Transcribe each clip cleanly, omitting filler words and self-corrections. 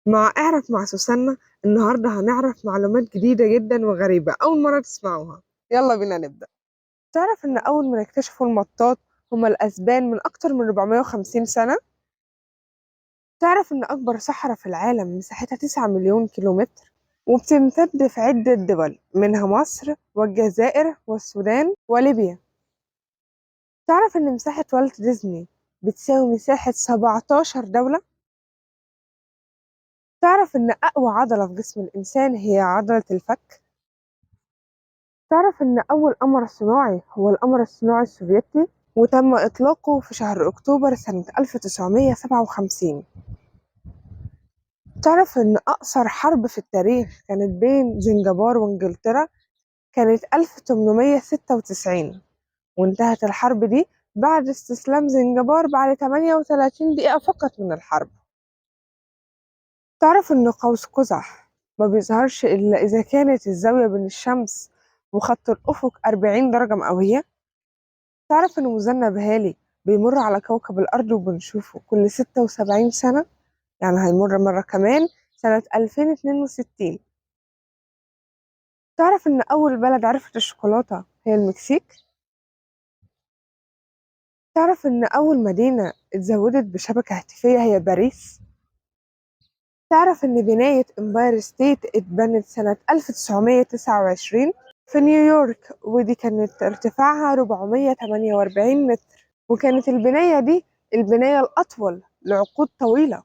مع سوسنة. النهاردة هنعرف معلومات جديدة جدا وغريبة أول مرة تسمعوها. يلا بينا نبدأ. تعرف إن أول ما اكتشفوا المطاط هما الأسبان من أكتر من 450 سنة؟ تعرف إن أكبر صحراء في العالم مساحتها 9 مليون كيلومتر وبتمتد في عدة دول منها مصر والجزائر والسودان وليبيا. تعرف إن مساحة والت ديزني بتساوي مساحة 17 دولة؟ تعرف إن أقوى عضلة في جسم الإنسان هي عضلة الفك؟ تعرف إن أول قمر صناعي هو القمر الصناعي السوفيتي وتم إطلاقه في شهر أكتوبر سنة 1957. تعرف إن أقصر حرب في التاريخ كانت بين سنغافورة وإنجلترا كانت 1896 وانتهت الحرب دي بعد استسلام سنغافورة بعد 38 دقيقة فقط من الحرب. تعرف إن قوس قزح ما بيظهرش إلا إذا كانت الزاوية بين الشمس وخط الأفق 40 درجة مئوية. تعرف إن مذنب هالي بيمر على كوكب الأرض وبنشوفه كل 76 سنة، يعني هيمر مرة كمان سنة 2062. تعرف إن أول بلد عرفت الشوكولاتة هي المكسيك؟ تعرف إن أول مدينة اتزودت بشبكة هاتفية هي باريس؟ تعرف إن بناية إمباير ستيت اتبنت سنة 1929 في نيويورك، ودي كانت ارتفاعها 448 متر، وكانت البناية دي البناية الأطول لعقود طويلة.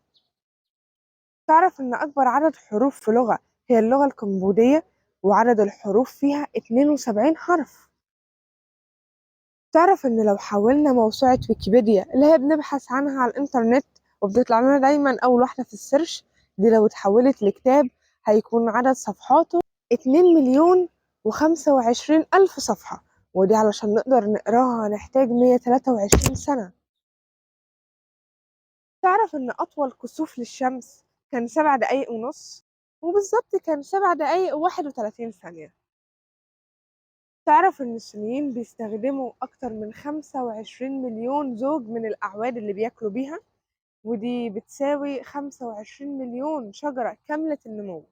تعرف إن أكبر عدد حروف في لغة هي اللغة الكمبودية وعدد الحروف فيها 72 حرف. تعرف إن لو حولنا موسوعة ويكيبيديا اللي هي بنبحث عنها على الإنترنت وبتطلع لنا دايما أول واحدة في السيرش دي، لو اتحولت لكتاب هيكون عدد صفحاته 2 مليون و25 ألف صفحة، ودي علشان نقدر نقراها هنحتاج 123 سنة. تعرف إن أطول كسوف للشمس كان 7 دقايق ونص، وبالظبط كان 7 دقايق و31 ثانية. تعرف إن الصينيين بيستخدموا أكتر من 25 مليون زوج من الأعواد اللي بياكلوا بيها، ودي بتساوي 25 مليون شجرة كاملة النمو.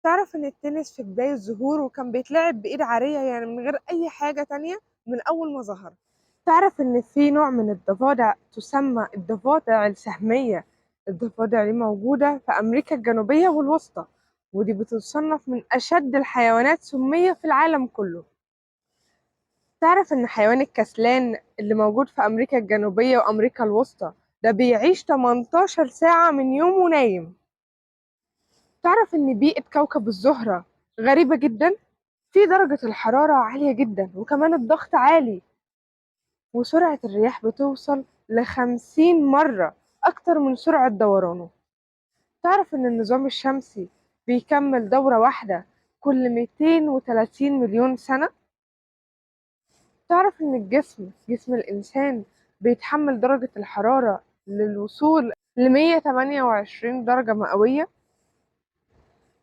تعرف إن التنس في بداية ظهوره كان بيتلعب بإيد عارية، يعني من غير أي حاجة تانية من أول ما ظهر. تعرف إن في نوع من الضفادع تسمى الضفادع السهمية. الضفادع دي موجودة في أمريكا الجنوبية والوسطى، ودي بتتصنف من أشد الحيوانات سمية في العالم كله. تعرف إن حيوان الكسلان اللي موجود في أمريكا الجنوبية وأمريكا الوسطى ده بيعيش 18 ساعة من يومه نايم. تعرف إن بيئة كوكب الزهرة غريبة جدا، في درجة الحرارة عالية جدا وكمان الضغط عالي، وسرعة الرياح بتوصل ل50 مرة أكتر من سرعة دورانه. تعرف إن النظام الشمسي بيكمل دورة واحدة كل 230 مليون سنة. تعرف إن جسم الإنسان بيتحمل درجة الحرارة للوصول ل128 درجة مئوية.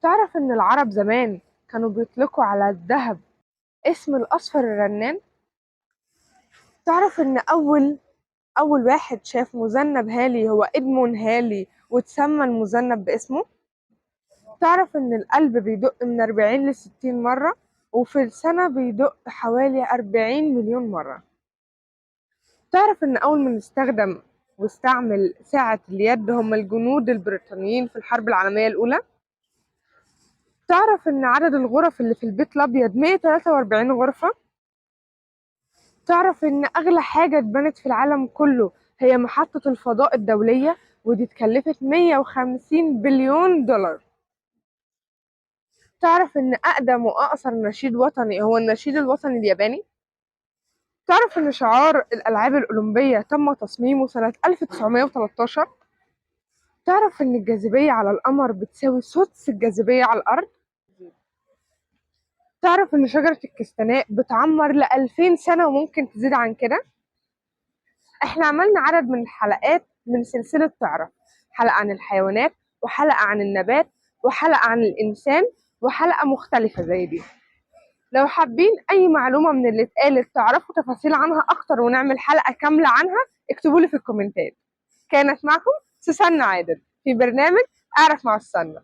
تعرف إن العرب زمان كانوا بيطلقوا على الذهب اسم الأصفر الرنان. تعرف إن أول واحد شاف مذنب هالي هو إدمون هالي وتسمى المذنب باسمه. تعرف إن القلب بيدق من 40 ل60 مرة، وفي السنة بيدق حوالي 40 مليون مرة. تعرف إن أول من استخدم واستعمل ساعة اليد هم الجنود البريطانيين في الحرب العالمية الأولى. تعرف إن عدد الغرف اللي في البيت الأبيض 143 غرفة. تعرف إن أغلى حاجة اتبنت في العالم كله هي محطة الفضاء الدولية، ودي اتكلفت 150 بليون دولار. تعرف إن أقدم وأقصر نشيد وطني هو النشيد الوطني الياباني. تعرف إن شعار الألعاب الأولمبية تم تصميمه سنة 1913. تعرف إن الجاذبية على القمر بتساوي سدس الجاذبية على الأرض. تعرف إن شجرة الكستناء بتعمر ل2000 سنة وممكن تزيد عن كده. إحنا عملنا عدد من الحلقات من سلسلة تعرف، حلقة عن الحيوانات وحلقة عن النبات وحلقة عن الإنسان وحلقة مختلفة زي دي. لو حابين أي معلومة من اللي اتقالت تعرفوا تفاصيل عنها أكتر ونعمل حلقة كاملة عنها اكتبولي في الكومنتات. كانت معكم سوسن عادل. في برنامج أعرف مع السلمى.